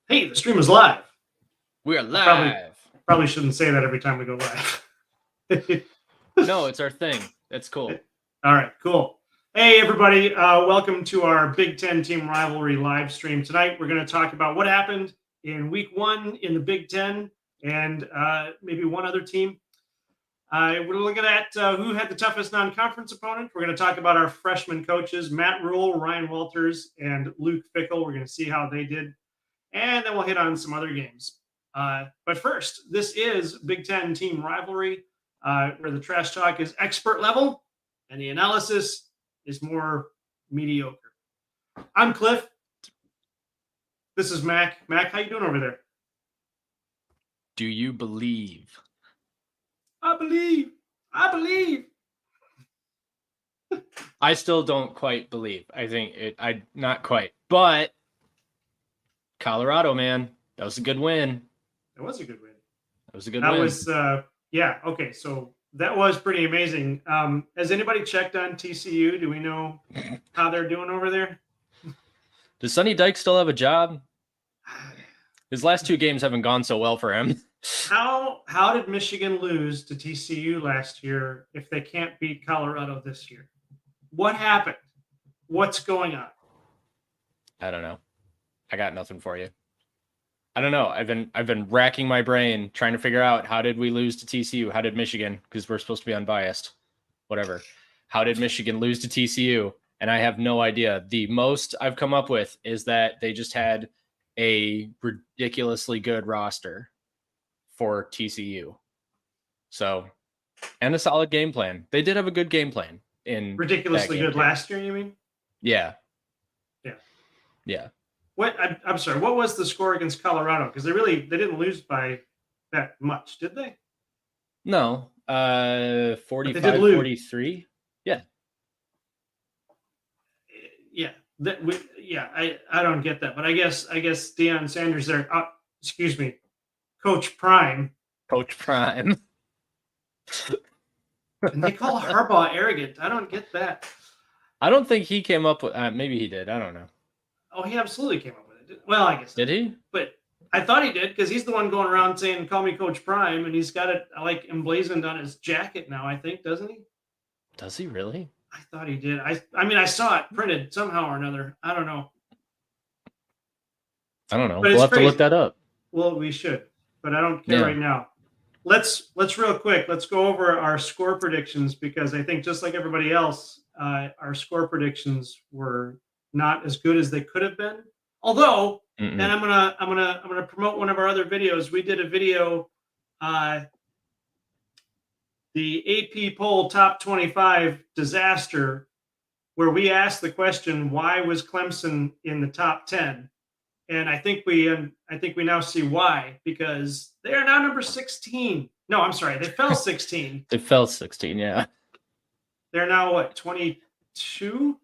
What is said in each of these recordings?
Hey, the stream is live. We are Probably, live. probably shouldn't say that every time we go live. No, it's our thing. That's cool. All right, cool. Hey, everybody. Welcome to our Big Ten team rivalry live stream. Tonight, we're going to talk about what happened in week one in the Big Ten and maybe one other team. We're looking at who had the toughest non-conference opponent. We're going to talk about our freshman coaches, Matt Rule, Ryan Walters, and Luke Fickell. We're going to see how they did. And then we'll hit on some other games. But first, this is Big Ten team rivalry, where the trash talk is expert level and the analysis is more mediocre. I'm Cliff. This is Mac. Mac, how you doing over there? Do you believe? I believe. I still don't quite believe. I not quite. But Colorado, man, that was a good win. That was a good win. That was yeah. Okay, so that was pretty amazing. Has anybody checked on TCU? Do we know how they're doing over there? Does Sonny Dyke still have a job? His last two games haven't gone so well for him. How did Michigan lose to TCU last year if they can't beat Colorado this year? What happened? What's going on? I don't know. I got nothing for you. I don't know. I've been racking my brain trying to figure out, how did we lose to TCU? How did Michigan, because we're supposed to be unbiased, whatever. How did Michigan lose to TCU? And I have no idea. The most I've come up with is that they just had a ridiculously good roster for TCU. So, and a solid game plan. They did have a good game plan in ridiculously good last year, you mean? Yeah. What I'm sorry, what was the score against Colorado? Because they didn't lose by that much, did they? No. 45-43. Yeah. I don't get that, but I guess Deion Sanders there. Excuse me, Coach Prime. And they call Harbaugh arrogant. I don't get that. I don't think he came up with. Maybe he did. I don't know. Oh, he absolutely came up with it. Well, I guess. Did he? But I thought he did, because he's the one going around saying, "Call me Coach Prime," and he's got it like emblazoned on his jacket now. I think, doesn't he? Does he really? I thought he did. I mean, I saw it printed somehow or another. I don't know. We'll have to look that up. Well, we should, but I don't care right now. Let's real quick. Let's go over our score predictions, because I think, just like everybody else, our score predictions were not as good as they could have been. Although, and I'm gonna promote one of our other videos. We did a video, the AP poll top 25 disaster, where we asked the question, why was Clemson in the top 10? And I think we now see why, because they are now number 16. No, I'm sorry, they fell 16. They fell 16, yeah. They're now what, 22?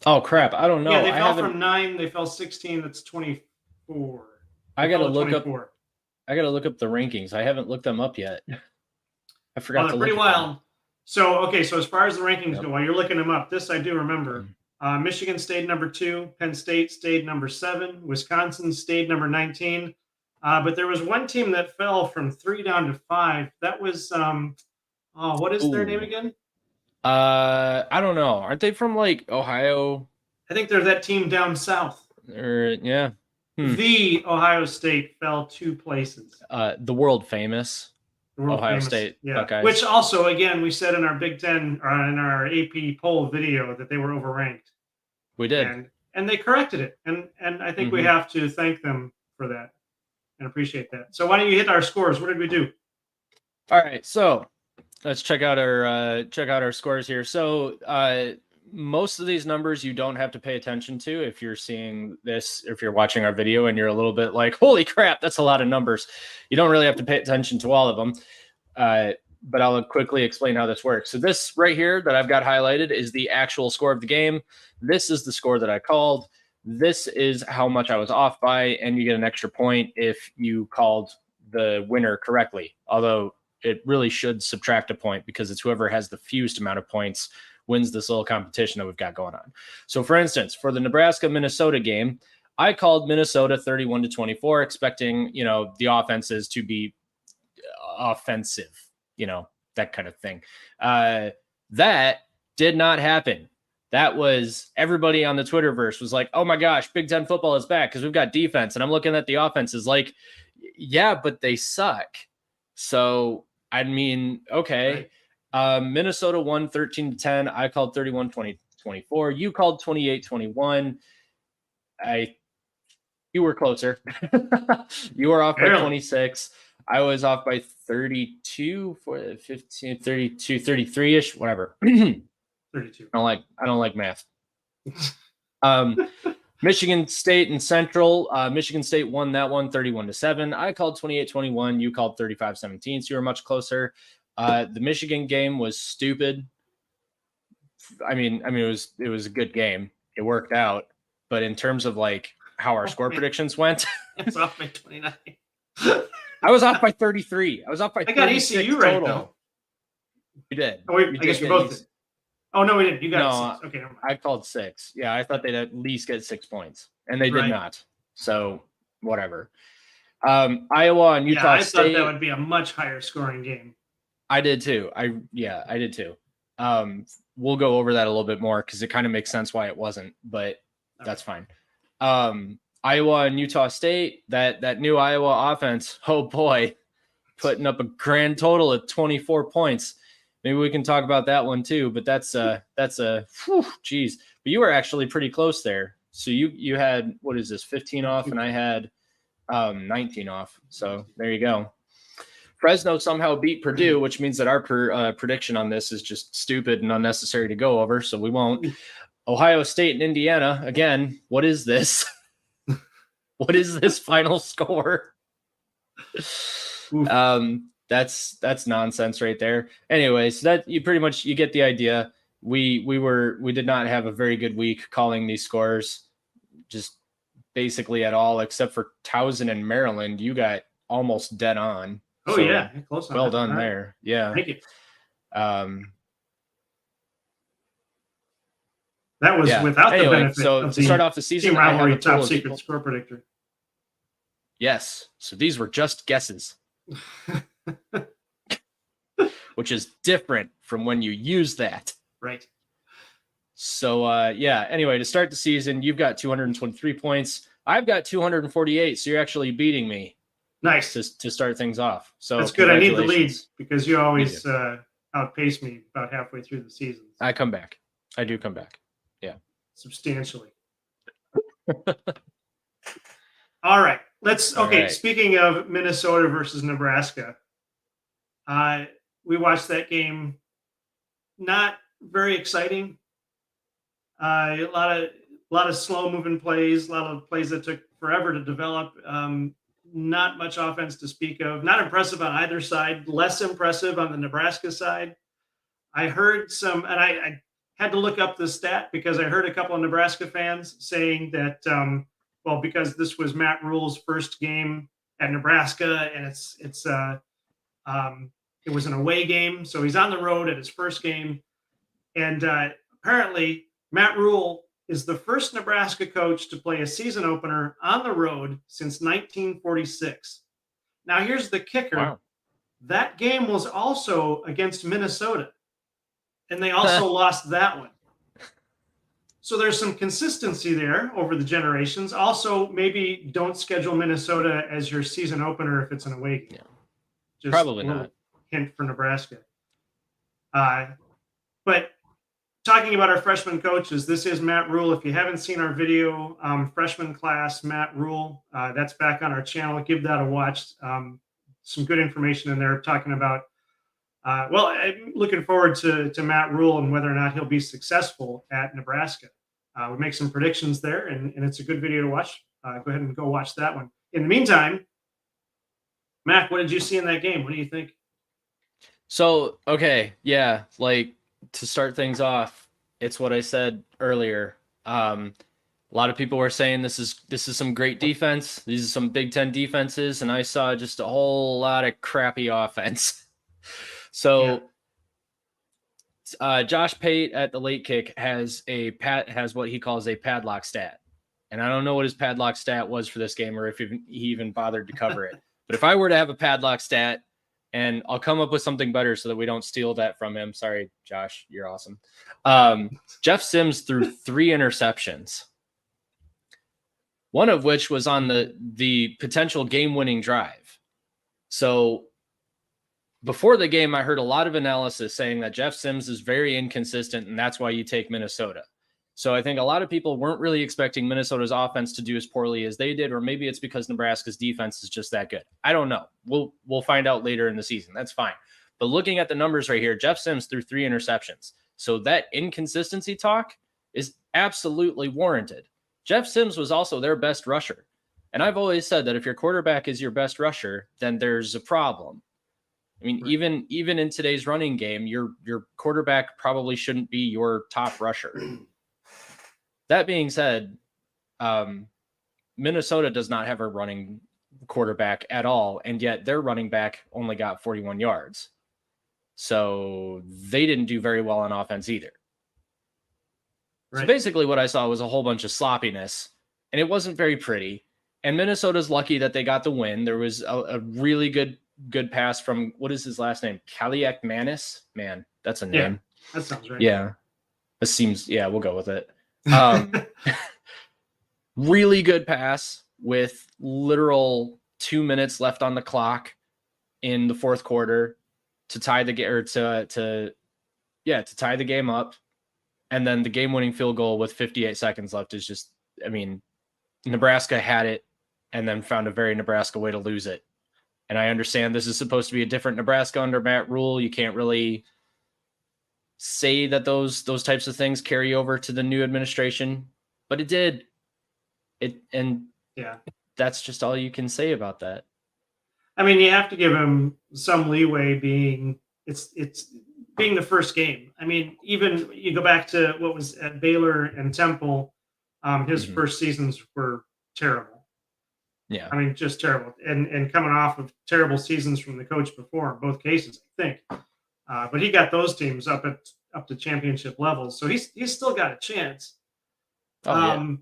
Oh crap! I don't know. Yeah, they fell from 9. They fell 16. That's 24. I gotta look up the rankings. I haven't looked them up yet. I forgot to look. Pretty wild. So okay, so as far as the rankings go, while you're looking them up, this I do remember. Michigan stayed number 2. Penn State stayed number 7. Wisconsin stayed number 19. But there was one team that fell from 3 down to 5. That was what is their name again? I don't know. Aren't they from like Ohio? I think they're that team down south. Yeah. The Ohio State fell 2 places. The world famous Ohio State. Yeah. Buckeyes. Which also, again, we said in our Big Ten or in our AP poll video that they were overranked. We did. And they corrected it. And I think we have to thank them for that and appreciate that. So why don't you hit our scores? What did we do? All right. So let's check out our scores here. So most of these numbers you don't have to pay attention to if you're seeing this, if you're watching our video and you're a little bit like, holy crap, that's a lot of numbers. You don't really have to pay attention to all of them. But I'll quickly explain how this works. So this right here that I've got highlighted is the actual score of the game. This is the score that I called. This is how much I was off by, and you get an extra point if you called the winner correctly. Although it really should subtract a point, because it's whoever has the fewest amount of points wins this little competition that we've got going on. So for instance, for the Nebraska-Minnesota game, I called Minnesota 31-24, expecting, the offenses to be offensive, that kind of thing. That did not happen. That was everybody on the Twitterverse was like, oh my gosh, Big Ten football is back because we've got defense. And I'm looking at the offenses like, yeah, but they suck. So, I mean, okay. Right. Minnesota won 13-10. I called 31-24. You called 28-21. You were closer. You were off by 26. I was off by 32 for 15, 32, 33-ish, whatever. 32. I don't like math. Michigan State and Central. Michigan State won that one 31-7. I called 28-21. You called 35-17. So you were much closer. The Michigan game was stupid. I mean, it was a good game. It worked out. But in terms of like how our score predictions went, I was off by 29. I was off by 33. I was off by. I got ECU right total. though. You did. Oh, I guess we both did. Oh no, we didn't. You got 6. Okay, never mind. I called 6. Yeah, I thought they'd at least get 6 points, and they did not. So whatever. Iowa and Utah I State. thought that would be a much higher scoring game. I did too. I did too. We'll go over that a little bit more because it kind of makes sense why it wasn't, but that's fine. Iowa and Utah State, that new Iowa offense, oh boy, putting up a grand total of 24 points. Maybe we can talk about that one too, but that's geez. But you were actually pretty close there. So you had, what is this, 15 off, and I had 19 off. So there you go. Fresno somehow beat Purdue, which means that our prediction on this is just stupid and unnecessary to go over, so we won't. Ohio State and Indiana, again, what is this? What is this final score? That's nonsense right there. Anyways, that you pretty much you get the idea. We did not have a very good week calling these scores, just basically at all, except for Towson and Maryland. You got almost dead on. Oh so, yeah, close. Well done there. Yeah. Thank you. That was without the benefit. So of to start off the season, Team Rivalry top secret score predictor. Yes. So these were just guesses, which is different from when you use that. Right. So anyway, to start the season, you've got 223 points. I've got 248. So you're actually beating me. Nice. To start things off. So that's good. I need the lead because you always outpace me about halfway through the season. I come back. I do come back. Yeah. Substantially. All right. Speaking of Minnesota versus Nebraska, we watched that game. Not very exciting. A lot of slow moving plays, a lot of plays that took forever to develop. Not much offense to speak of. Not impressive on either side. Less impressive on the Nebraska side. I heard some, and I had to look up the stat because I heard a couple of Nebraska fans saying that, because this was Matt Rule's first game at Nebraska, and it was an away game, so he's on the road at his first game, and apparently Matt Rule is the first Nebraska coach to play a season opener on the road since 1946. Now, here's the kicker. Wow. That game was also against Minnesota, and they also lost that one. So there's some consistency there over the generations. Also, maybe don't schedule Minnesota as your season opener if it's an away game. Yeah. Just probably not. Hint for Nebraska. But talking about our freshman coaches, this is Matt Rule. If you haven't seen our video, freshman class, Matt Rule, that's back on our channel. Give that a watch. Some good information in there talking about, I'm looking forward to Matt Rule and whether or not he'll be successful at Nebraska. We make some predictions there, and it's a good video to watch. Go ahead and go watch that one. In the meantime, Mac, what did you see in that game? What do you think? So, like to start things off, it's what I said earlier. A lot of people were saying this is some great defense. These are some Big Ten defenses, and I saw just a whole lot of crappy offense. So, Josh Pate at the late kick has what he calls a padlock stat. and I don't know what his padlock stat was for this game or if he even bothered to cover it. But if I were to have a padlock stat, and I'll come up with something better so that we don't steal that from him. Sorry, Josh, you're awesome. Jeff Sims threw 3 interceptions, one of which was on the potential game-winning drive. So before the game, I heard a lot of analysis saying that Jeff Sims is very inconsistent, and that's why you take Minnesota. So I think a lot of people weren't really expecting Minnesota's offense to do as poorly as they did, or maybe it's because Nebraska's defense is just that good. I don't know. We'll find out later in the season. That's fine. But looking at the numbers right here, Jeff Sims threw 3 interceptions. So that inconsistency talk is absolutely warranted. Jeff Sims was also their best rusher. And I've always said that if your quarterback is your best rusher, then there's a problem. I mean, right. even in today's running game, your quarterback probably shouldn't be your top rusher. That being said, Minnesota does not have a running quarterback at all, and yet their running back only got 41 yards. So they didn't do very well on offense either. Right. So basically what I saw was a whole bunch of sloppiness, and it wasn't very pretty. And Minnesota's lucky that they got the win. There was a really good pass from, what is his last name? Kaliak Manis? Man, that's a name. Yeah, that sounds right. Yeah. It seems, yeah, we'll go with it. Really good pass with literal 2 minutes left on the clock in the fourth quarter to tie the game, or to tie the game up. And then the game-winning field goal with 58 seconds left is just, I mean, Nebraska had it and then found a very Nebraska way to lose it. And I understand this is supposed to be a different Nebraska under Matt Rule. You can't really say that those types of things carry over to the new administration, but it did. That's just all you can say about that. I mean, you have to give him some leeway being it's being the first game. I mean, even you go back to what was at Baylor and Temple, his first seasons were terrible. Yeah. I mean, just terrible. And coming off of terrible seasons from the coach before in both cases, I think. But he got those teams up to championship levels. So he's still got a chance. I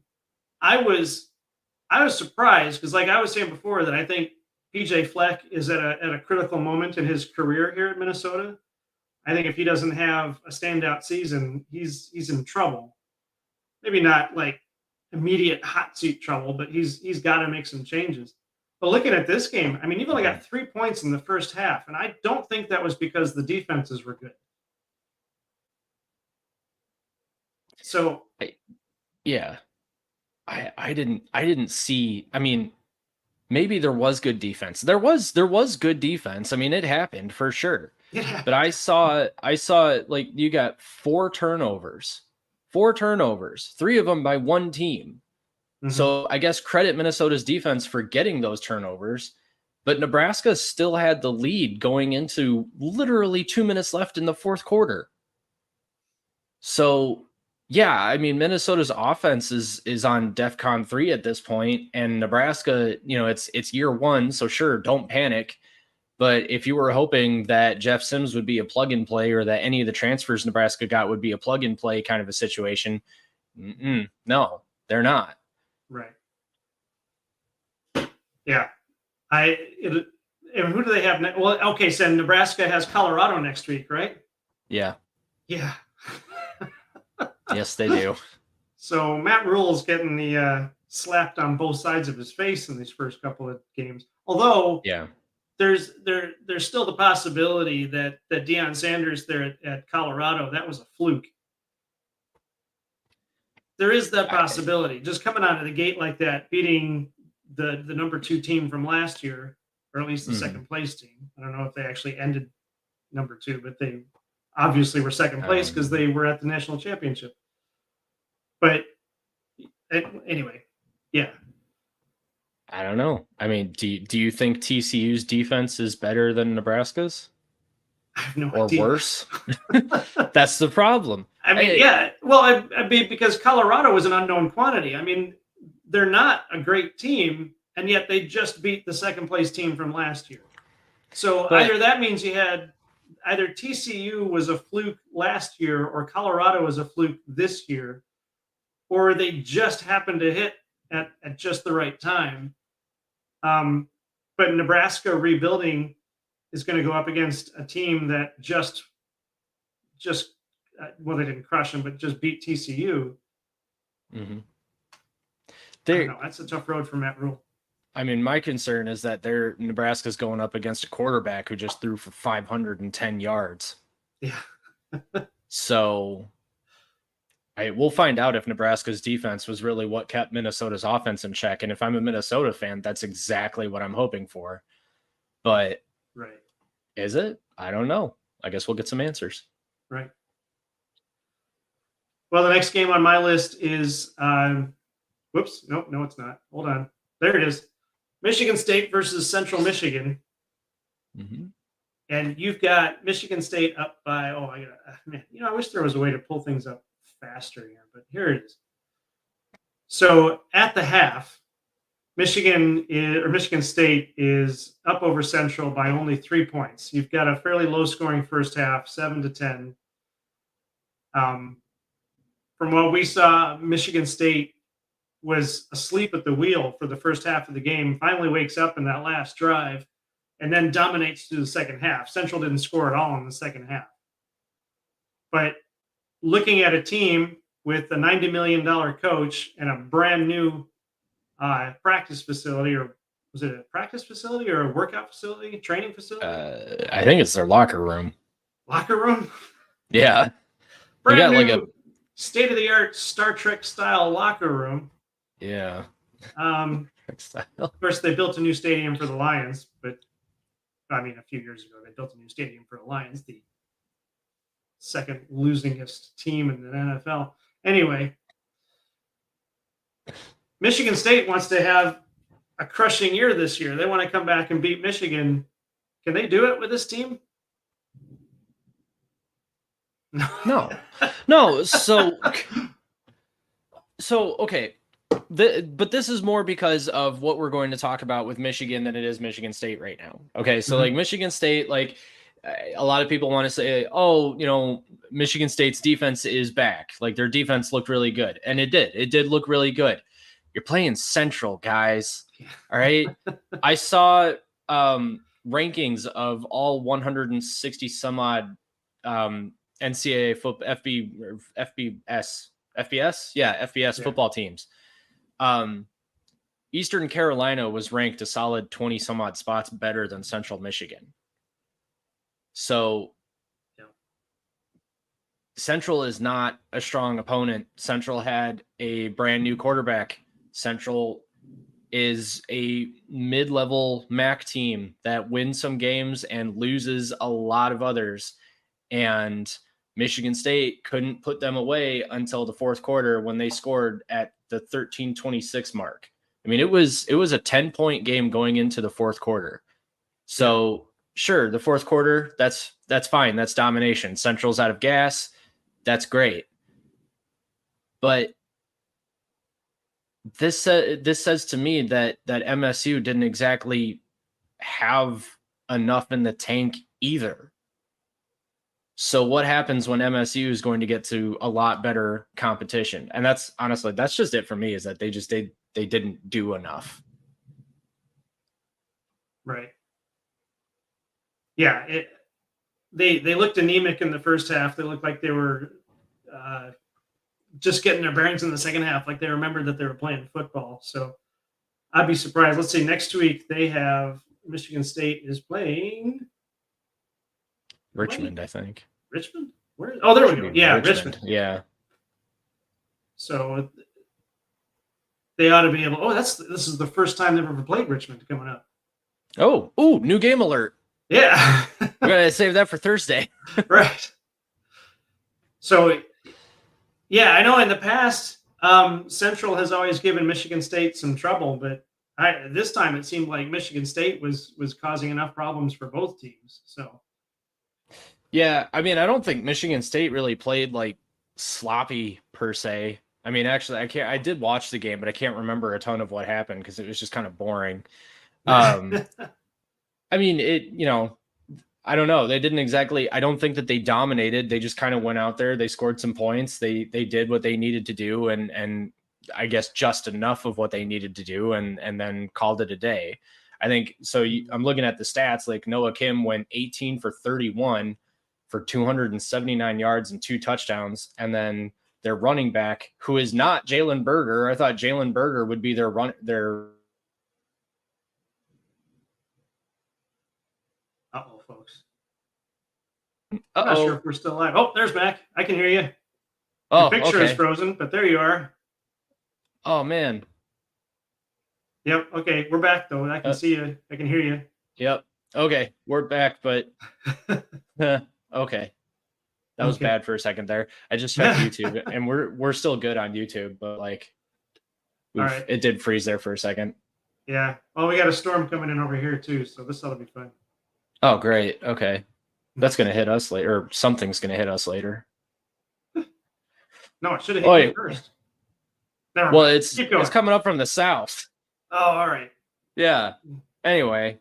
was surprised because, like I was saying before, that I think PJ Fleck is at a critical moment in his career here at Minnesota. I think if he doesn't have a standout season, he's in trouble. Maybe not like immediate hot seat trouble, but he's got to make some changes. But looking at this game, I mean, you've only got 3 points in the first half, and I don't think that was because the defenses were good. So, I didn't see. I mean, maybe there was good defense. There was good defense. I mean, it happened for sure. Yeah. But I saw like you got 4 turnovers, 3 of them by one team. Mm-hmm. So I guess credit Minnesota's defense for getting those turnovers, but Nebraska still had the lead going into literally 2 minutes left in the fourth quarter. So yeah, I mean, Minnesota's offense is on DEFCON 3 at this point, and Nebraska, it's year 1, so sure, don't panic. But if you were hoping that Jeff Sims would be a plug and play, or that any of the transfers Nebraska got would be a plug and play kind of a situation, no, they're not. Right. Yeah. And who do they have next? Well, okay, so Nebraska has Colorado next week, right? Yeah. Yeah. Yes, they do. So Matt Rule's getting the slapped on both sides of his face in these first couple of games. Although, there's still the possibility that Deion Sanders there at Colorado, that was a fluke. There is that possibility. Just coming out of the gate like that, beating the number 2 team from last year, or at least the second place team. I don't know if they actually ended number 2, but they obviously were second place because they were at the national championship. But anyway, yeah. I don't know. I mean, do you think TCU's defense is better than Nebraska's? I have no idea. Or worse? That's the problem. I mean, yeah. Well, I mean, because Colorado is an unknown quantity. I mean, they're not a great team, and yet they just beat the second place team from last year. So either that means either TCU was a fluke last year, or Colorado was a fluke this year, or they just happened to hit at just the right time. But Nebraska rebuilding is going to go up against a team that just well, they didn't crush them, but just beat TCU. Mm-hmm. I don't know. That's a tough road for Matt Rule. I mean, my concern is that Nebraska's going up against a quarterback who just threw for 510 yards. Yeah. So we'll find out if Nebraska's defense was really what kept Minnesota's offense in check. And if I'm a Minnesota fan, that's exactly what I'm hoping for. But right. Is it? I don't know. I guess we'll get some answers. Right. Well, the next game on my list is whoops. Nope, no, it's not. Hold on. There it is. Michigan State versus Central Michigan. Mm-hmm. And you've got Michigan State up by, I wish there was a way to pull things up faster here, but here it is. So at the half, Michigan State is up over Central by only 3 points. You've got a fairly low scoring first half, 7-10. From what we saw, Michigan State was asleep at the wheel for the first half of the game, finally wakes up in that last drive, and then dominates through the second half. Central didn't score at all in the second half. But looking at a team with a $90 million coach and a brand new practice facility, or was it a practice facility or a workout facility, training facility? I think it's their locker room. Locker room? Yeah. Brand new, like a state-of-the-art Star Trek style locker room. Yeah. Of course, they built a new stadium for the Lions, but I mean, a few years ago, they built a new stadium for the Lions, the second losingest team in the NFL. Anyway, Michigan State wants to have a crushing year this year. They want to come back and beat Michigan. Can they do it with this team? No. So okay. But this is more because of what we're going to talk about with Michigan than it is Michigan State right now. Okay, so like Michigan State, like a lot of people want to say, oh, Michigan State's defense is back. Like their defense looked really good, and it did. It did look really good. You're playing Central, guys. All right. I saw rankings of all 160 some odd NCAA football FBS football teams. Eastern Carolina was ranked a solid 20 some odd spots better than Central Michigan. So Central is not a strong opponent. Central had a brand new quarterback. Central is a mid-level MAC team that wins some games and loses a lot of others. And Michigan State couldn't put them away until the fourth quarter when they scored at the 13-26 mark. I mean, it was a 10-point game going into the fourth quarter. So sure, the fourth quarter, that's fine. That's domination. Central's out of gas. That's great. But this says to me that MSU didn't exactly have enough in the tank either. So what happens when MSU is going to get to a lot better competition? And that's just it for me, is that they didn't do enough. Right. Yeah. They looked anemic in the first half. They looked like they were just getting their bearings in the second half. Like they remembered that they were playing football. So I'd be surprised. Let's see, next week they have Michigan State is playing Richmond, I think. Richmond? Where? Oh, there we go. Yeah, Richmond. Yeah. So they ought to be able. Oh, this is the first time they've ever played Richmond coming up. Oh, new game alert. Yeah. We're gonna save that for Thursday. Right. So, yeah, I know in the past, Central has always given Michigan State some trouble, but this time it seemed like Michigan State was causing enough problems for both teams. So. Yeah, I mean, I don't think Michigan State really played like sloppy per se. I mean, actually, I did watch the game, but I can't remember a ton of what happened because it was just kind of boring. I mean, I don't know. They didn't exactly, I don't think that they dominated. They just kind of went out there. They scored some points. They did what they needed to do and I guess, just enough of what they needed to do and then called it a day. I think so. I'm looking at the stats. Like Noah Kim went 18 for 31 for 279 yards and 2 touchdowns. And then their running back, who is not Jalen Berger. I thought Jalen Berger would be their Uh-oh, folks. I'm not sure Uh-oh. if we're still live. Oh, there's Mac. I can hear you. Your Oh, picture is okay. frozen, but there you are. Oh, man. Yep. Okay, we're back though. I can see you. I can hear you. Yep. Okay, we're back, but okay. That was Okay. bad for a second there. I just checked YouTube, and we're still good on YouTube, but like, All right. it did freeze there for a second. Yeah. Well, we got a storm coming in over here too, so this ought to be fun. Oh, great. Okay, that's gonna hit us later, or something's gonna hit us later. No, it should have hit me first. Never Well, mind. it's coming up from the south. Oh, all right. Yeah. Anyway,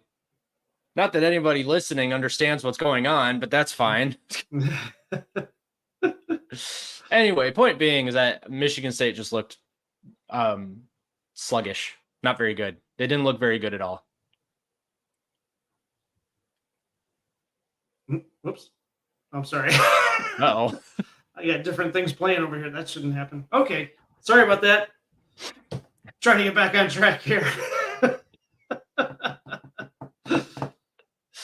not that anybody listening understands what's going on, but that's fine. Anyway, point being is that Michigan State just looked sluggish, not very good. They didn't look very good at all. Whoops. I'm sorry. Uh-oh. I got different things playing over here. That shouldn't happen. Okay. Sorry about that. Trying to get back on track here.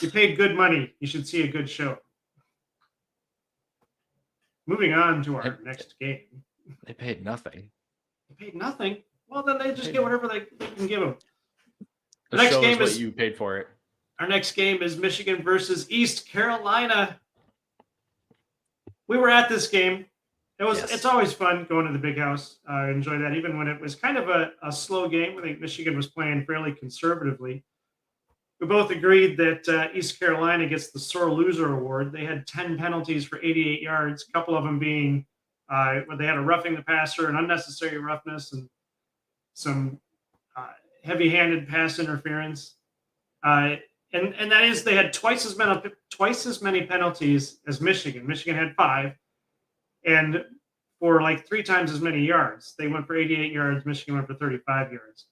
You paid good money. You should see a good show. Moving on to our next game. They paid nothing. They paid nothing. Well, then they just get whatever they can give them. The next game is what you paid for it. Our next game is Michigan versus East Carolina. We were at this game. It's always fun going to the big house. I enjoy that, even when it was kind of a slow game. I think Michigan was playing fairly conservatively. We both agreed that East Carolina gets the sore loser award. They had 10 penalties for 88 yards, a couple of them being where they had a roughing the passer, an unnecessary roughness, and some heavy-handed pass interference. And that is, they had twice as many penalties as Michigan. Michigan had 5, and for like 3 times as many yards. They went for 88 yards. Michigan went for 35 yards.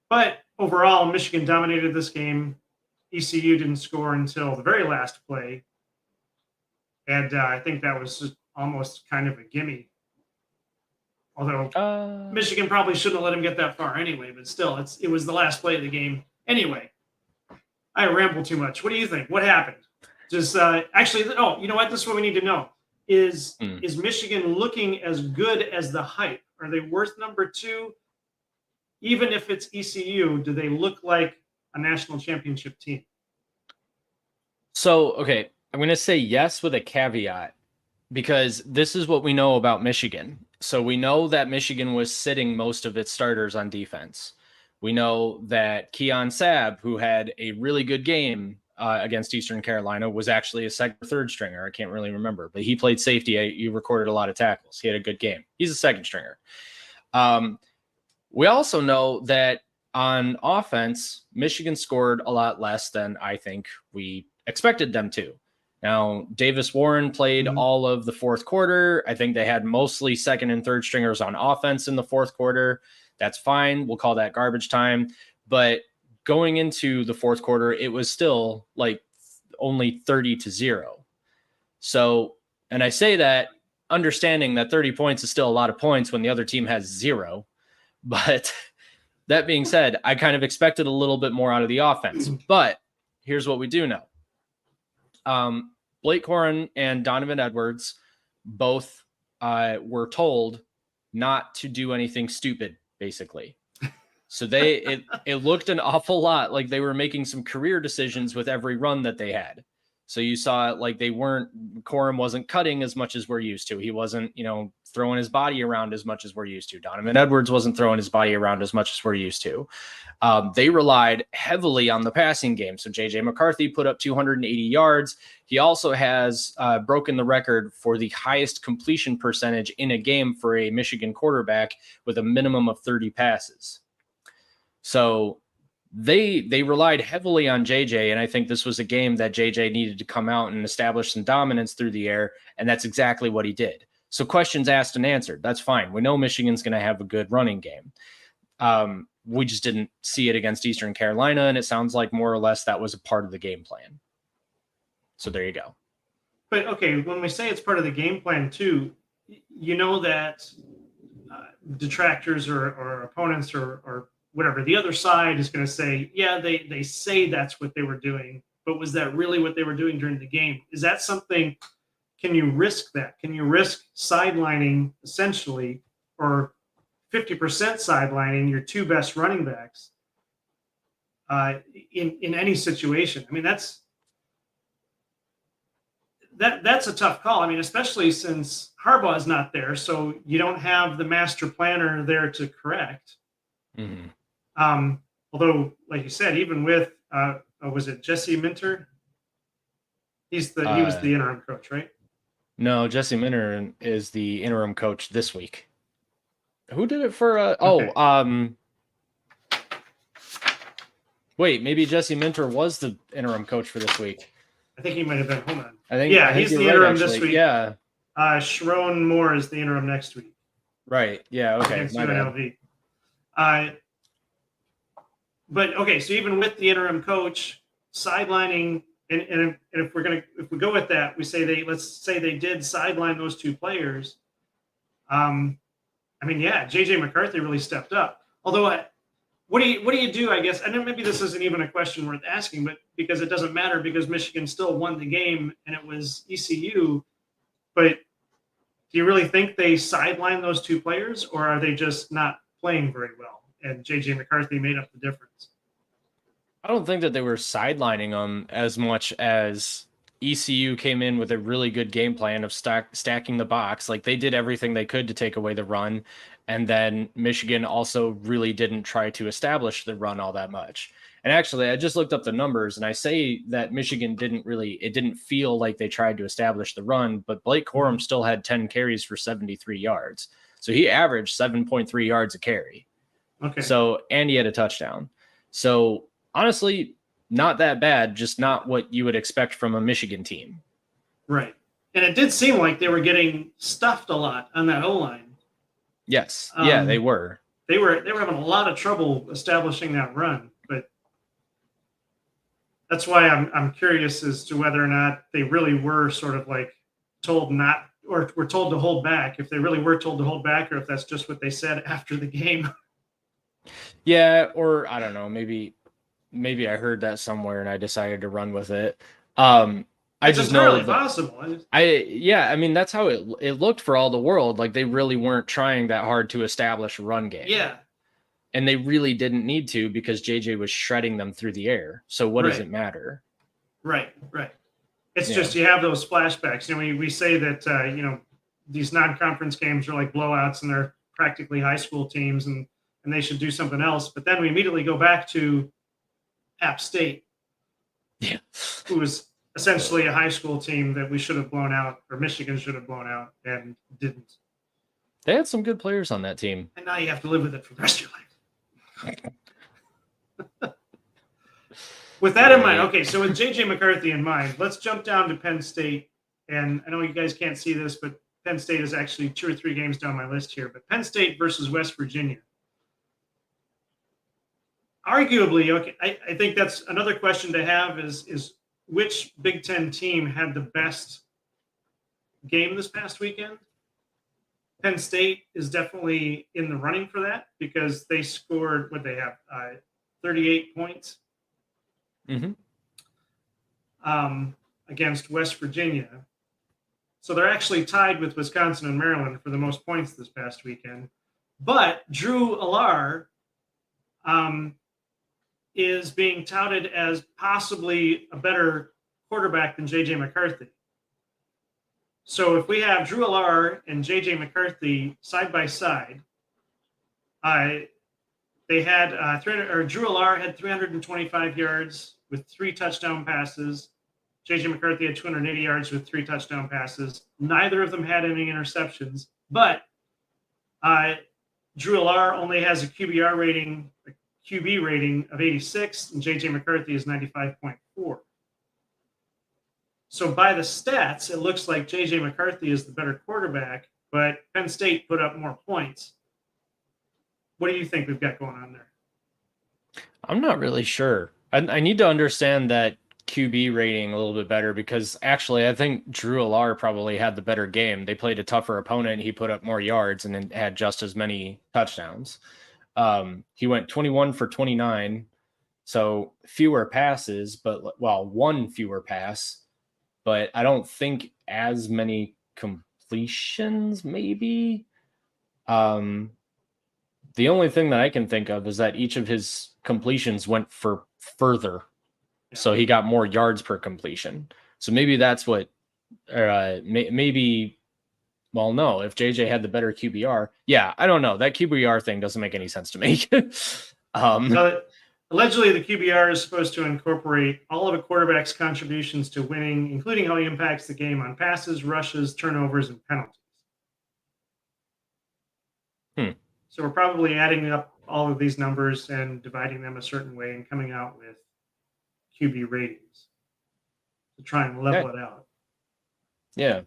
But overall, Michigan dominated this game. ECU didn't score until the very last play, and I think that was just almost kind of a gimme. Although Michigan probably shouldn't have let him get that far anyway, but still, it was the last play of the game. Anyway, I ramble too much. What do you think? What happened? Just actually, you know what? This is what we need to know. Is Michigan looking as good as the hype? Are they worth number 2? Even if it's ECU, do they look like a national championship team? So, okay, I'm going to say yes with a caveat, because this is what we know about Michigan. So we know that Michigan was sitting most of its starters on defense. We know that Keon Sabb, who had a really good game against Eastern Carolina, was actually a second or third stringer. I can't really remember, but he played safety. He recorded a lot of tackles. He had a good game. He's a second stringer. We also know that on offense, Michigan scored a lot less than I think we expected them to. Now, Davis Warren played all of the fourth quarter. I think they had mostly second and third stringers on offense in the fourth quarter. That's fine. We'll call that garbage time. But going into the fourth quarter, it was still like only 30-0. So, and I say that understanding that 30 points is still a lot of points when the other team has 0. But that being said, I kind of expected a little bit more out of the offense. But here's what we do know. Blake Corum and Donovan Edwards both were told not to do anything stupid, basically. So it looked an awful lot like they were making some career decisions with every run that they had. So you saw like Corum wasn't cutting as much as we're used to. He wasn't, throwing his body around as much as we're used to. Donovan Edwards wasn't throwing his body around as much as we're used to. They relied heavily on the passing game. So JJ McCarthy put up 280 yards. He also has broken the record for the highest completion percentage in a game for a Michigan quarterback with a minimum of 30 passes. So they relied heavily on JJ, and I think this was a game that JJ needed to come out and establish some dominance through the air, and that's exactly what he did. So questions asked and answered. That's fine. We know Michigan's going to have a good running game. We just didn't see it against Eastern Carolina, and it sounds like more or less that was a part of the game plan. So there you go. But okay, when we say it's part of the game plan too, you know that detractors or opponents or whatever, the other side is going to say, yeah, they say that's what they were doing, but was that really what they were doing during the game? Is that something? Can you risk that? Can you risk sidelining essentially, or 50% sidelining your two best running backs in any situation? I mean, that's a tough call. I mean, especially since Harbaugh is not there, so you don't have the master planner there to correct. Mm-hmm. Although, like you said, even with was it Jesse Minter? He was the interim coach, right? No, Jesse Minter is the interim coach this week. Who did it for? Wait, maybe Jesse Minter was the interim coach for this week. I think he might have been. Hold on. I think he's the interim this week. Yeah. Sharon Moore is the interim next week. Right. Yeah. Okay. Against UNLV. But okay, so even with the interim coach sidelining, and if we go with that, we say let's say they did sideline those two players. I mean, yeah, JJ McCarthy really stepped up. Although, what do you do? I guess, and then maybe this isn't even a question worth asking, but because it doesn't matter because Michigan still won the game and it was ECU. But do you really think they sidelined those two players, or are they just not playing very well? And JJ McCarthy made up the difference. I don't think that they were sidelining them as much as ECU came in with a really good game plan of stacking the box. Like they did everything they could to take away the run. And then Michigan also really didn't try to establish the run all that much. And actually, I just looked up the numbers and I say that Michigan didn't feel like they tried to establish the run, but Blake Corum still had 10 carries for 73 yards. So he averaged 7.3 yards a carry. Okay. So, and he had a touchdown. So honestly, not that bad, just not what you would expect from a Michigan team. Right. And it did seem like they were getting stuffed a lot on that O-line. Yes. Yeah, they were. They were having a lot of trouble establishing that run, but that's why I'm curious as to whether or not they really were sort of like told not, or were told to hold back, if they really were told to hold back, or if that's just what they said after the game. Yeah, or I don't know, maybe I heard that somewhere and I decided to run with it. I just know that possible. I mean, that's how it looked for all the world. Like they really weren't trying that hard to establish a run game. Yeah. And they really didn't need to because JJ was shredding them through the air. So what does it matter? Right. It's just you have those flashbacks. You know, we say that these non-conference games are like blowouts and they're practically high school teams and they should do something else. But then we immediately go back to App State, who was essentially a high school team that we should have blown out, or Michigan should have blown out, and didn't. They had some good players on that team. And now you have to live with it for the rest of your life. With that in mind, okay, so with JJ McCarthy in mind, let's jump down to Penn State. And I know you guys can't see this, but Penn State is actually 2 or 3 games down my list here. But Penn State versus West Virginia. Arguably, okay, I think that's another question to have is which Big Ten team had the best game this past weekend? Penn State is definitely in the running for that because they scored, 38 points against West Virginia. So they're actually tied with Wisconsin and Maryland for the most points this past weekend. But Drew Allar is being touted as possibly a better quarterback than JJ McCarthy. So if we have Drew Allar and JJ McCarthy side by side, they had Drew Allar had 325 yards with 3 touchdown passes. JJ McCarthy had 280 yards with 3 touchdown passes. Neither of them had any interceptions, but Drew Allar only has a QB rating of 86, and JJ McCarthy is 95.4. So by the stats, it looks like JJ McCarthy is the better quarterback, but Penn State put up more points. What do you think we've got going on there? I'm not really sure. I need to understand that QB rating a little bit better because actually I think Drew Alar probably had the better game. They played a tougher opponent. He put up more yards and then had just as many touchdowns. He went 21 for 29, so fewer passes, but one fewer pass, but I don't think as many completions, maybe. The only thing that I can think of is that each of his completions went for further. Yeah. So he got more yards per completion. So maybe that's what, maybe, well, no, if JJ had the better QBR, yeah, I don't know. That QBR thing doesn't make any sense to me. So allegedly, the QBR is supposed to incorporate all of a quarterback's contributions to winning, including how he impacts the game on passes, rushes, turnovers, and penalties. So we're probably adding up all of these numbers and dividing them a certain way and coming out with QB ratings to try and level it out. Yeah.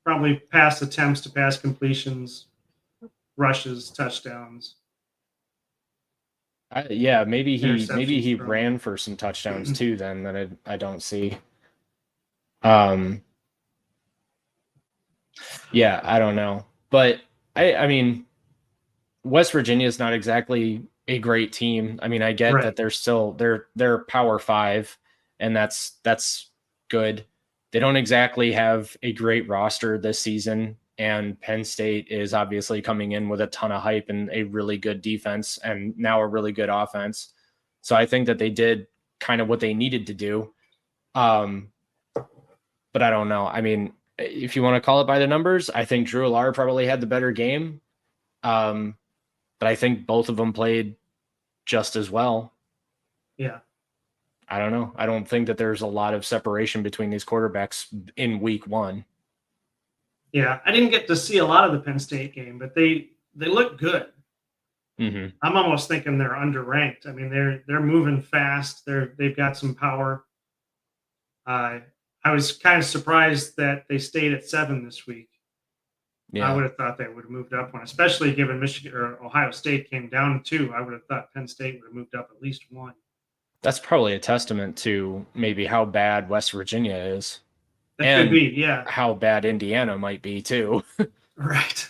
Probably pass attempts to pass completions, rushes, touchdowns. Maybe he thrown. ran for some touchdowns too. Then that I don't see. Yeah, I don't know, but I mean, West Virginia is not exactly a great team. I mean, I get that they're still they're Power 5, and that's good. They don't exactly have a great roster this season, and Penn State is obviously coming in with a ton of hype and a really good defense and now a really good offense. So I think that they did kind of what they needed to do. But I don't know. I mean, if you want to call it by the numbers, I think Drew Alar probably had the better game. But I think both of them played just as well. Yeah. I don't know. I don't think that there's a lot of separation between these quarterbacks in week 1. Yeah, I didn't get to see a lot of the Penn State game, but they look good. Mm-hmm. I'm almost thinking they're underranked. I mean, they're moving fast. They've got some power. I was kind of surprised that they stayed at 7 this week. Yeah. I would have thought they would have moved up one, especially given Michigan or Ohio State came down 2. I would have thought Penn State would have moved up at least 1. That's probably a testament to maybe how bad West Virginia is. That could be, yeah. How bad Indiana might be too. Right.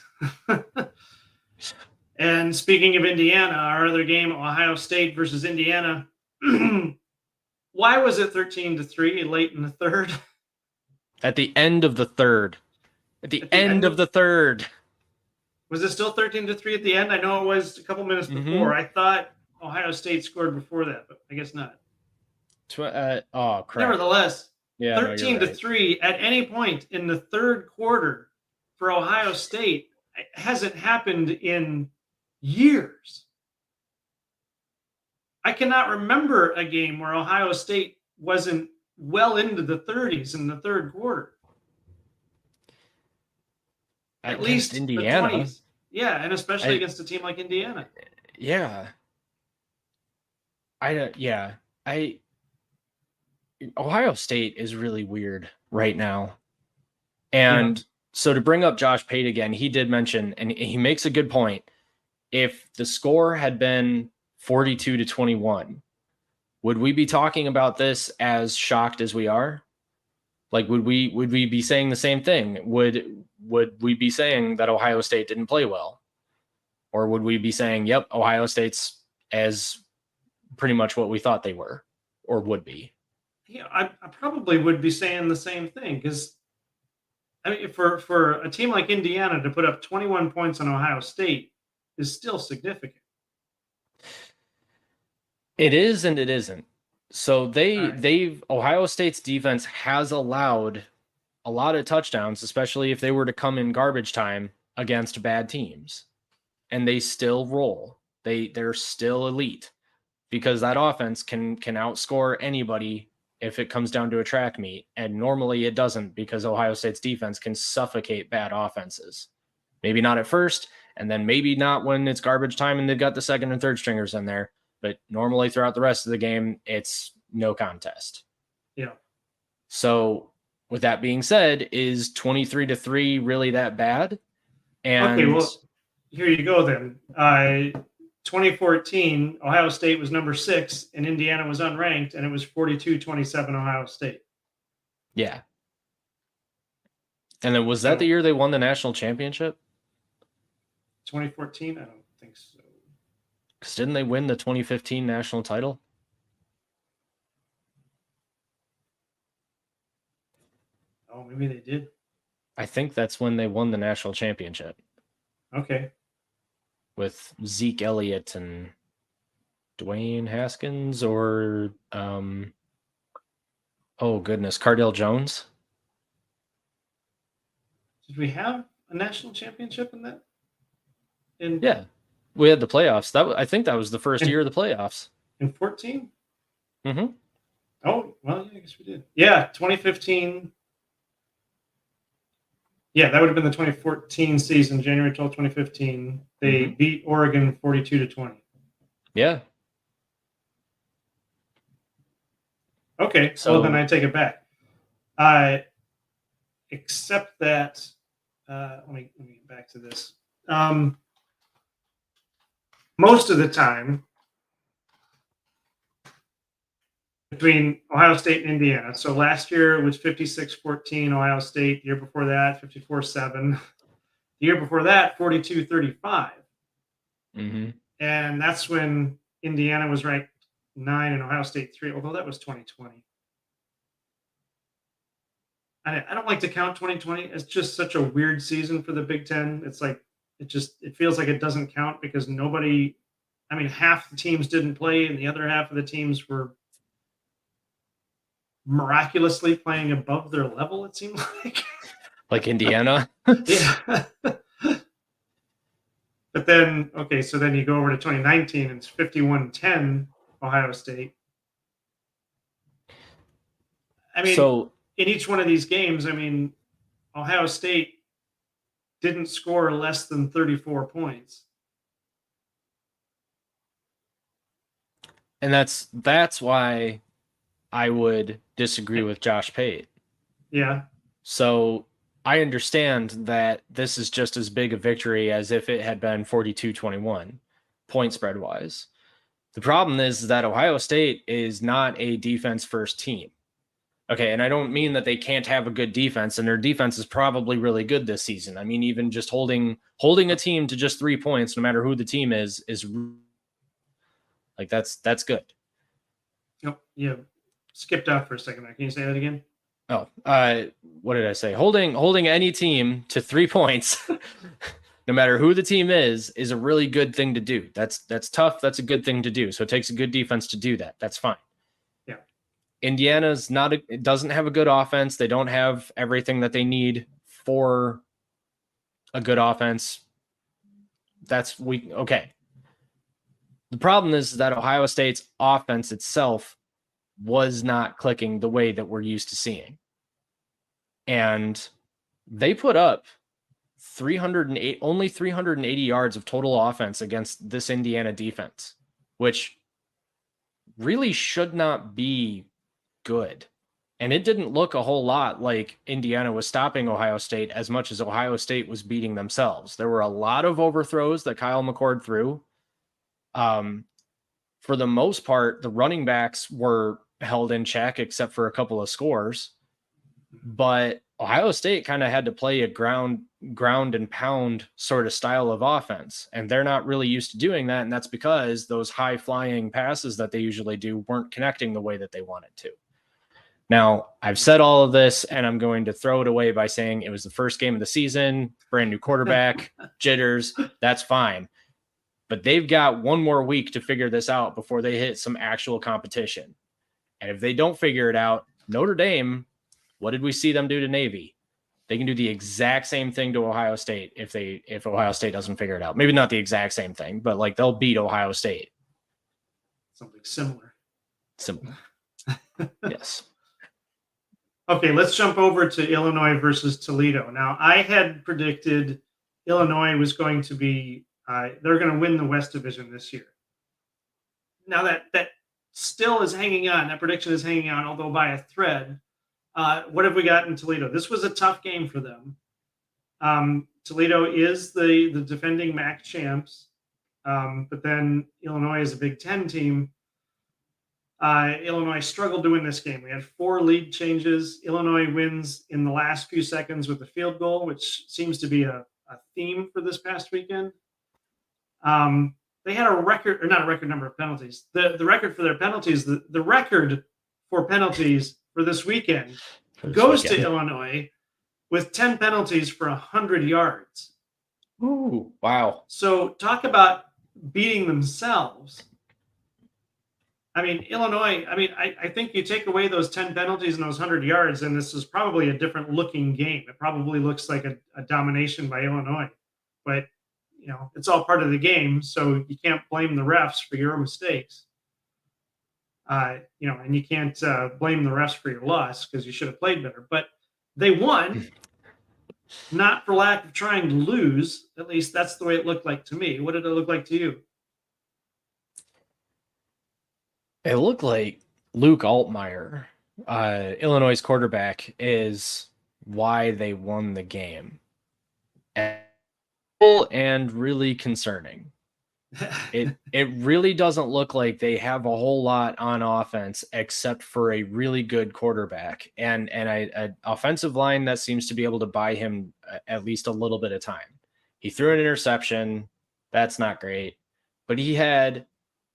And speaking of Indiana, our other game, Ohio State versus Indiana. Why was it 13-3 late in the third? At the end of the third. At the end of the third. Was it still 13-3 at the end? I know it was a couple minutes before. I thought Ohio State scored before that, but I guess not. Oh, crap. Nevertheless, yeah, 13-3 at any point in the third quarter for Ohio State hasn't happened in years. I cannot remember a game where Ohio State wasn't well into the 30s in the third quarter. At least Indiana. The 20s. Yeah, and especially against a team like Indiana. Yeah. Ohio State is really weird right now. And so to bring up Josh Pate again, he did mention, and he makes a good point. If the score had been 42-21, would we be talking about this as shocked as we are? Like, would we be saying the same thing? Would we be saying that Ohio State didn't play well? Or would we be saying, yep, Ohio State's as pretty much what we thought they were or would be? Yeah, I probably would be saying the same thing because, I mean, for a team like Indiana to put up 21 points on Ohio State is still significant. It is and it isn't. So Ohio State's defense has allowed a lot of touchdowns, especially if they were to come in garbage time against bad teams. And they still roll. They're still elite because that offense can outscore anybody if it comes down to a track meet. And normally it doesn't because Ohio State's defense can suffocate bad offenses. Maybe not at first, and then maybe not when it's garbage time and they've got the second and third stringers in there. But normally throughout the rest of the game, it's no contest. Yeah. So with that being said, is 23-3 really that bad? And Okay, well, here you go then. 2014, Ohio State was number 6 and Indiana was unranked, and it was 42-27 Ohio State. yeah. And then was that the year they won the national championship? 2014? I don't think so. Because didn't they win the 2015 national title? Oh, maybe they did. I think that's when they won the national championship Okay. with Zeke Elliott and Dwayne Haskins, or oh goodness, Cardale Jones. Did we have a national championship in that? Yeah, we had the playoffs. I think that was the first year of the playoffs. In 14? Mm-hmm. Oh, well, yeah, I guess we did. Yeah, 2015. Yeah, that would have been the 2014 season, January 12, 2015. They beat Oregon 42-20. Yeah. Okay, so then I take it back. Except that, let me get back to this. Most of the time, between Ohio State and Indiana. So last year it was 56-14 Ohio State. The year before that, 54-7. The year before that, 42-35. Mm-hmm. And that's when Indiana was ranked 9 and Ohio State 3, although that was 2020. I don't like to count 2020. It's just such a weird season for the Big Ten. It's like it feels like it doesn't count because half the teams didn't play and the other half of the teams were miraculously playing above their level, it seemed like Indiana. Yeah. But then, okay, so then you go over to 2019 and it's 51-10 Ohio State. So in each one of these games, Ohio State didn't score less than 34 points. And that's why I would disagree with Josh Pate. Yeah. So I understand that this is just as big a victory as if it had been 42-21 point spread wise. The problem is that Ohio State is not a defense first team. Okay, and I don't mean that they can't have a good defense, and their defense is probably really good this season. Even just holding a team to just 3 points, no matter who the team is like that's good. Oh, yeah. Skipped out for a second. Can you say that again? Oh, what did I say? Holding any team to 3 points, no matter who the team is a really good thing to do. That's tough. That's a good thing to do. So it takes a good defense to do that. That's fine. Yeah. Indiana's it doesn't have a good offense. They don't have everything that they need for a good offense. Okay. The problem is that Ohio State's offense itself was not clicking the way that we're used to seeing. And they put up only 380 yards of total offense against this Indiana defense, which really should not be good. And it didn't look a whole lot like Indiana was stopping Ohio State as much as Ohio State was beating themselves. There were a lot of overthrows that Kyle McCord threw. For the most part, the running backs were held in check except for a couple of scores. But Ohio State kind of had to play a ground and pound sort of style of offense. And they're not really used to doing that. And that's because those high flying passes that they usually do weren't connecting the way that they wanted to. Now, I've said all of this, and I'm going to throw it away by saying it was the first game of the season, brand new quarterback, jitters, that's fine. But they've got one more week to figure this out before they hit some actual competition. And if they don't figure it out, Notre Dame, what did we see them do to Navy? They can do the exact same thing to Ohio State if Ohio State doesn't figure it out. Maybe not the exact same thing, but like they'll beat Ohio State. Something similar. Yes. Okay, let's jump over to Illinois versus Toledo. Now, I had predicted Illinois was going to be they're going to win the West Division this year. Now that still is hanging on. That prediction is hanging on, although by a thread. What have we got in Toledo? This was a tough game for them. Toledo is the defending MAC champs, but then Illinois is a Big Ten team. Illinois struggled to win this game. We had 4 lead changes. Illinois wins in the last few seconds with a field goal, which seems to be a theme for this past weekend. They had a record, or not a record number of penalties. The record for their penalties, the record for penalties for this weekend goes to Illinois with 10 penalties for 100 yards. Ooh, wow. So talk about beating themselves. I mean, Illinois, I think you take away those 10 penalties and those 100 yards, and this is probably a different looking game. It probably looks like a domination by Illinois. But, it's all part of the game, so you can't blame the refs for your mistakes. And you can't blame the refs for your loss because you should have played better. But they won, not for lack of trying to lose. At least that's the way it looked like to me. What did it look like to you? It looked like Luke Altmaier, Illinois' quarterback, is why they won the game. And really concerning. It really doesn't look like they have a whole lot on offense except for a really good quarterback and an offensive line that seems to be able to buy him at least a little bit of time. He threw an interception. That's not great. But he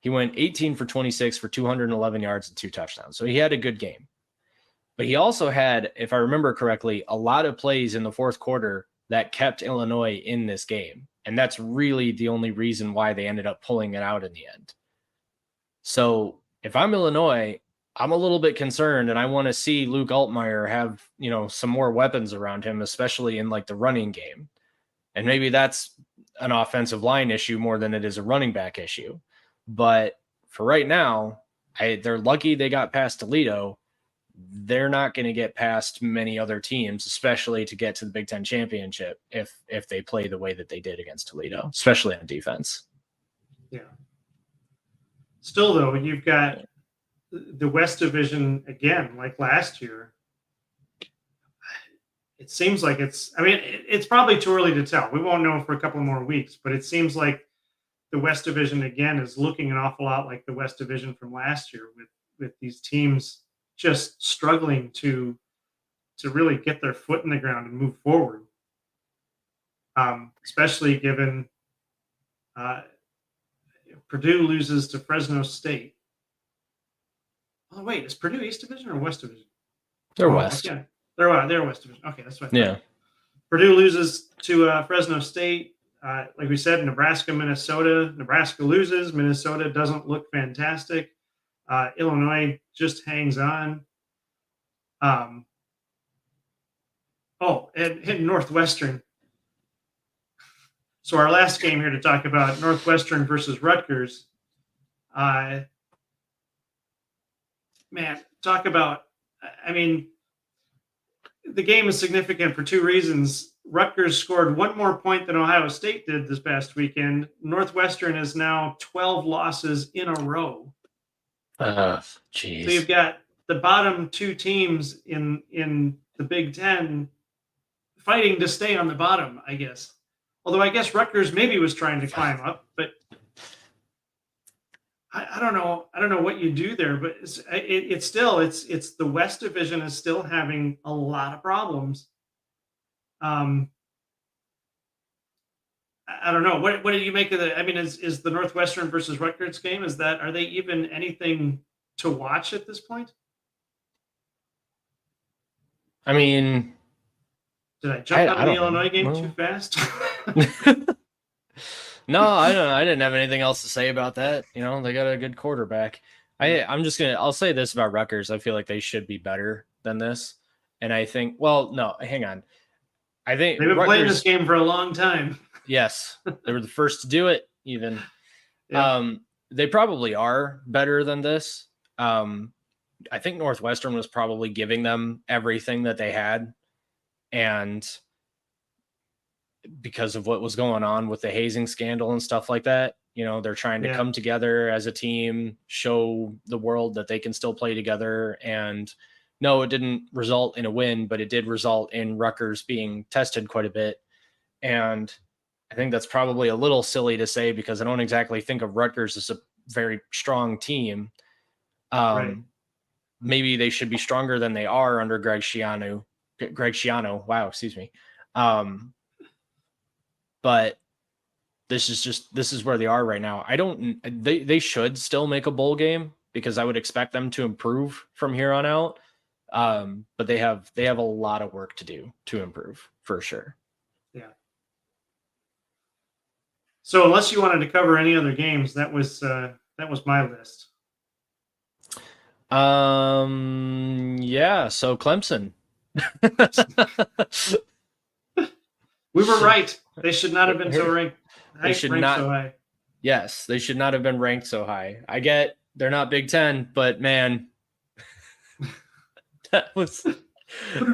went 18 for 26 for 211 yards and 2 touchdowns. So he had a good game. But he also had, if I remember correctly, a lot of plays in the fourth quarter that kept Illinois in this game. And that's really the only reason why they ended up pulling it out in the end. So if I'm Illinois, I'm a little bit concerned, and I want to see Luke Altmaier have, some more weapons around him, especially in like the running game. And maybe that's an offensive line issue more than it is a running back issue. But for right now, they're lucky they got past Toledo. They're not going to get past many other teams, especially to get to the Big Ten championship if they play the way that they did against Toledo, especially on defense. Yeah. Still, though, you've got the West Division again, like last year. It seems like it's probably too early to tell. We won't know for a couple more weeks, but it seems like the West Division again is looking an awful lot like the West Division from last year with these teams just struggling to really get their foot in the ground and move forward. Especially given Purdue loses to Fresno State. Oh wait, is Purdue East Division or West Division? They're West. Yeah, they're West Division. Okay, that's what. Yeah. Purdue loses to Fresno State. Like we said, Nebraska, Minnesota. Nebraska loses. Minnesota doesn't look fantastic. Illinois just hangs on. And Northwestern. So our last game here to talk about Northwestern versus Rutgers. Man, talk about, the game is significant for 2 reasons. Rutgers scored 1 more point than Ohio State did this past weekend. Northwestern is now 12 losses in a row. Geez. So you've got the bottom 2 teams in the Big Ten fighting to stay on the bottom, I guess. Although I guess Rutgers maybe was trying to climb up, but I don't know. I don't know what you do there, but it's still the West Division is still having a lot of problems. I don't know. What do you make of the? Is the Northwestern versus Rutgers game? Are they even anything to watch at this point? Did I jump out of the Illinois game too fast? No, I didn't have anything else to say about that. They got a good quarterback. I'll say this about Rutgers. I feel like they should be better than this. And I think, no, hang on. I think they've been playing this game for a long time. Yes. They were the first to do it even. Yeah. They probably are better than this. I think Northwestern was probably giving them everything that they had. And because of what was going on with the hazing scandal and stuff like that, they're trying to come together as a team, show the world that they can still play together. And no, it didn't result in a win, but it did result in Rutgers being tested quite a bit. And I think that's probably a little silly to say because I don't exactly think of Rutgers as a very strong team. Right. Maybe they should be stronger than they are under Greg Schiano. Wow, excuse me. But this is where they are right now. They should still make a bowl game because I would expect them to improve from here on out. But they have a lot of work to do to improve for sure. Yeah. So unless you wanted to cover any other games, that was my list. Yeah, so Clemson. We were right. They should not have been so ranked. They should ranked not. So high. Yes, they should not have been ranked so high. I get they're not Big Ten, but man, that was.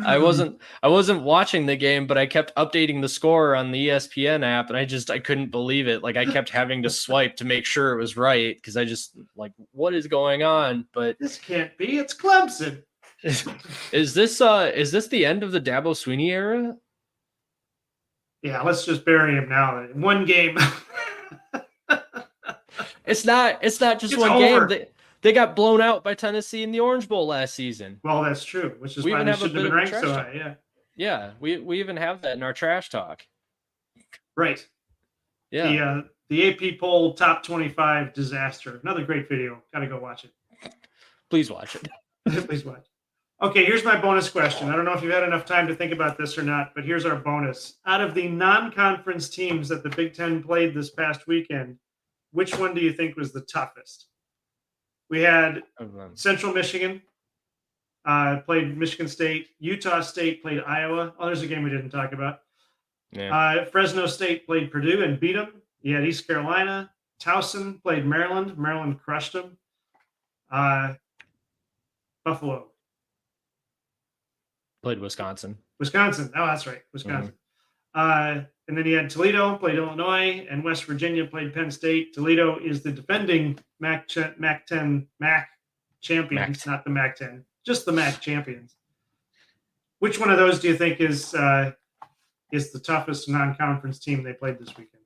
I wasn't watching the game, but I kept updating the score on the ESPN app, and I couldn't believe it. Like I kept having to swipe to make sure it was right because I just like, what is going on? But this can't be. It's Clemson. Is this the end of the Dabo Swinney era? Yeah, let's just bury him now. One game. It's not just one game. They got blown out by Tennessee in the Orange Bowl last season. Well, that's true, which is why they shouldn't have been ranked so high. Yeah. Yeah, we even have that in our trash talk. Right. Yeah. The AP poll top 25 disaster. Another great video. Got to go watch it. Please watch it. Please watch. Okay, here's my bonus question. I don't know if you've had enough time to think about this or not, but here's our bonus. Out of the non-conference teams that the Big Ten played this past weekend, which one do you think was the toughest? We had Central Michigan played Michigan State. Utah State played Iowa. Oh, there's a game we didn't talk about. Yeah. Fresno State played Purdue and beat them. You had East Carolina. Towson played Maryland. Maryland crushed them. Buffalo played Wisconsin. Oh, that's right. Wisconsin. Mm-hmm. And then you had Toledo played Illinois, and West Virginia played Penn State. Toledo is the defending MAC champions, not the MAC 10, just the MAC champions. Which one of those do you think is the toughest non-conference team they played this weekend?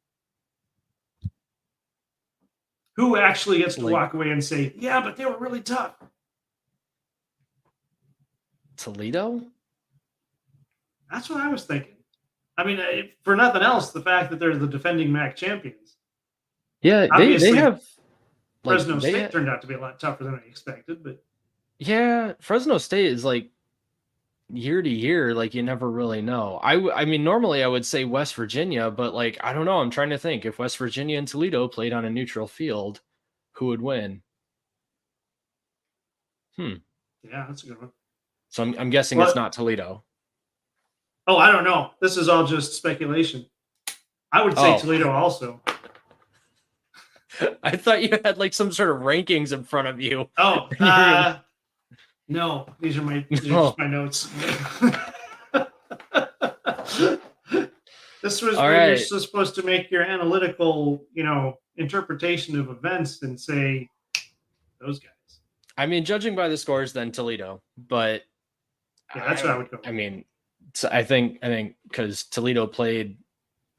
Who actually gets to walk away and say, yeah, but they were really tough? Toledo? That's what I was thinking. I mean, for nothing else, the fact that they're the defending MAC champions. Yeah, they have. Fresno State turned out to be a lot tougher than I expected, but yeah, Fresno State is like year to year, like you never really know. I mean, normally I would say West Virginia, but like I don't know. I'm trying to think if West Virginia and Toledo played on a neutral field, who would win? Yeah, that's a good one. So I'm guessing it's not Toledo. Oh, I don't know. This is all just speculation. I would say Toledo also. I thought you had like some sort of rankings in front of you. Oh, no. These are just my notes. This was where you're supposed to make your analytical, interpretation of events and say those guys. I mean, judging by the scores, then Toledo, but yeah, that's what I would go. I mean, so I think because Toledo played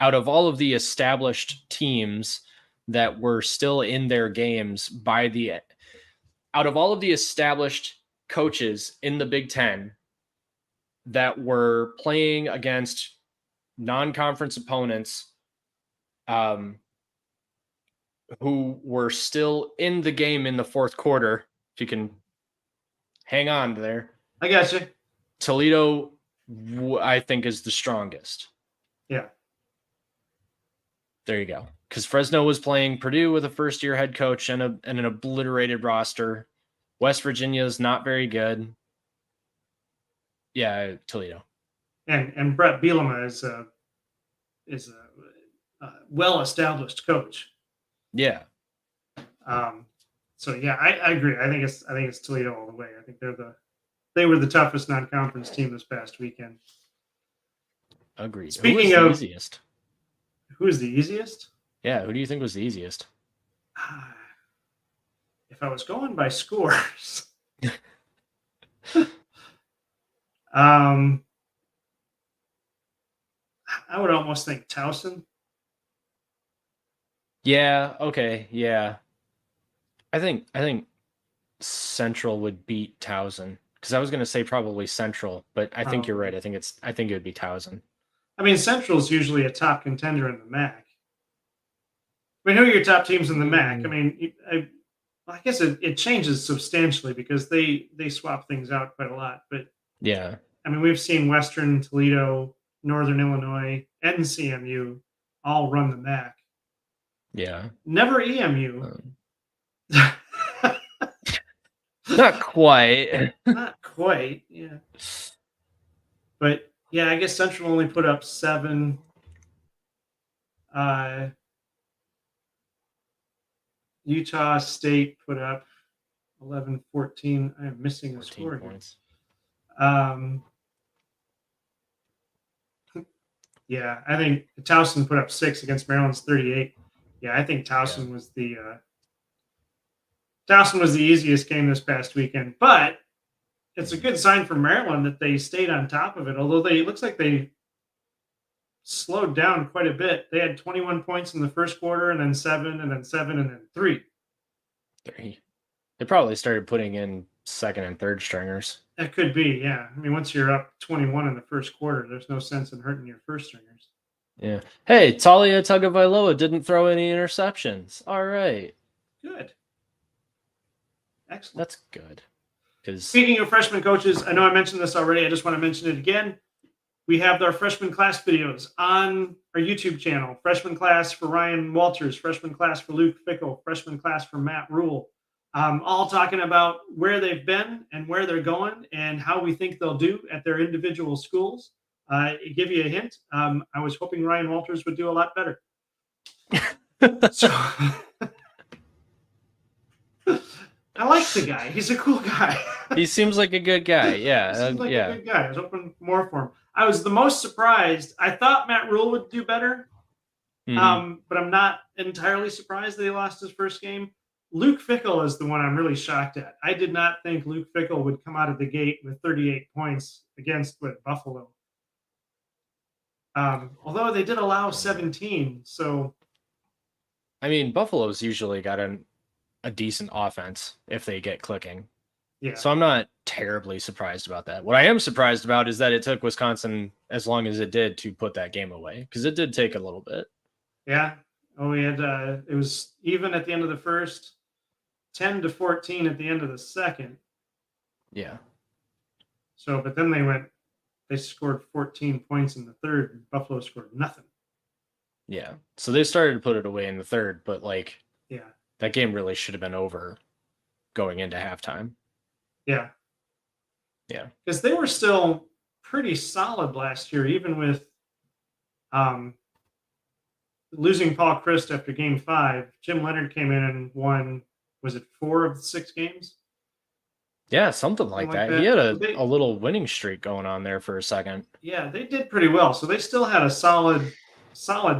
out of all of the established teams that were still in their games out of all of the established coaches in the Big Ten that were playing against non-conference opponents who were still in the game in the fourth quarter, if you can hang on there. I got you. Toledo, I think, is the strongest. Yeah. There you go. Because Fresno was playing Purdue with a first-year head coach and an obliterated roster. West Virginia is not very good. Yeah, Toledo. And Brett Bielema is a well-established coach. Yeah. So yeah, I agree. I think it's Toledo all the way. I think they were the toughest non-conference team this past weekend. Agreed. Speaking who of the easiest? Who is the easiest? Yeah, who do you think was the easiest? If I was going by scores, I would almost think Towson. Yeah. Okay. Yeah. I think Central would beat Towson because I was gonna say probably Central, but I think you're right. Probably. I think it would be Towson. I mean, Central's usually a top contender in the MAC. I mean, who are your top teams in the MAC? I mean, I guess it changes substantially because they swap things out quite a lot. But Yeah. I mean, we've seen Western, Toledo, Northern Illinois, and CMU all run the MAC. Yeah. Never EMU. Not quite. Not quite, yeah. But yeah, I guess Central only put up 7. Utah State put up 11-14. I am missing a 14 score here. points. Yeah, I think Towson put up 6 against Maryland's 38. Yeah, I think Towson was the easiest game this past weekend. But it's a good sign for Maryland that they stayed on top of it. Although it looks like they slowed down quite a bit. They had 21 points in the first quarter, and then 7, and then 7, and then 3. 3. They probably started putting in second and third stringers. That could be, yeah. I mean, once you're up 21 in the first quarter, there's no sense in hurting your first stringers. Yeah. Hey, Talia Tagovailoa didn't throw any interceptions. All right. Good. Excellent. That's good. Speaking of freshman coaches, I know I mentioned this already. I just want to mention it again. We have our freshman class videos on our YouTube channel. Freshman class for Ryan Walters, freshman class for Luke Fickle, freshman class for Matt Rule. All talking about where they've been and where they're going and how we think they'll do at their individual schools. Give you a hint. I was hoping Ryan Walters would do a lot better. So I like the guy. He's a cool guy. He seems like a good guy. Yeah. He seems like a good guy. I was hoping more for him. I was the most surprised. I thought Matt Rule would do better, but I'm not entirely surprised that he lost his first game. Luke Fickle is the one I'm really shocked at. I did not think Luke Fickle would come out of the gate with 38 points against Buffalo. Although they did allow 17, so. I mean, Buffalo's usually got a decent offense if they get clicking. Yeah. So I'm not terribly surprised about that. What I am surprised about is that it took Wisconsin as long as it did to put that game away, because it did take a little bit. Yeah. Oh, we had it was even at the end of the first, 10-14 at the end of the second. Yeah. So, but then they scored 14 points in the third, and Buffalo scored nothing. Yeah. So they started to put it away in the third, but yeah, that game really should have been over going into halftime. Yeah. Yeah. Because they were still pretty solid last year, even with losing Paul Christ after game 5. Jim Leonard came in and won, was it 4 of the 6 games? Yeah, something like that. He had a little winning streak going on there for a second. Yeah, they did pretty well. So they still had a solid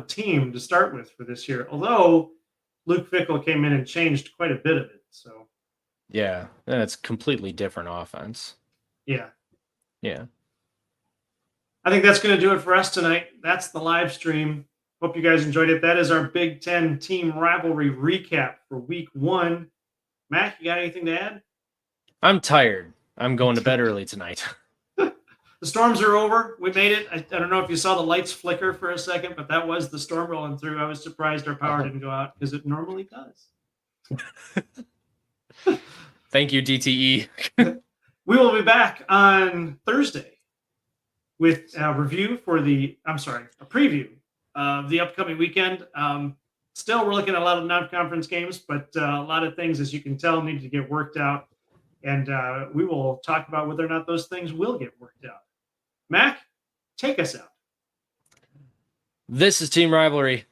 team to start with for this year. Although Luke Fickle came in and changed quite a bit of it. So yeah, it's completely different offense. Yeah. Yeah. I think that's going to do it for us tonight. That's the live stream. Hope you guys enjoyed it. That is our Big Ten team rivalry recap for week 1. Mac, you got anything to add? I'm tired. I'm going to bed early tonight. The storms are over. We made it. I don't know if you saw the lights flicker for a second, but that was the storm rolling through. I was surprised our power didn't go out because it normally does. Thank you, DTE. We will be back on Thursday with a review for a preview of the upcoming weekend. Still, we're looking at a lot of non-conference games, but a lot of things, as you can tell, need to get worked out. And we will talk about whether or not those things will get worked out. Mac, take us out. This is Team Rivalry.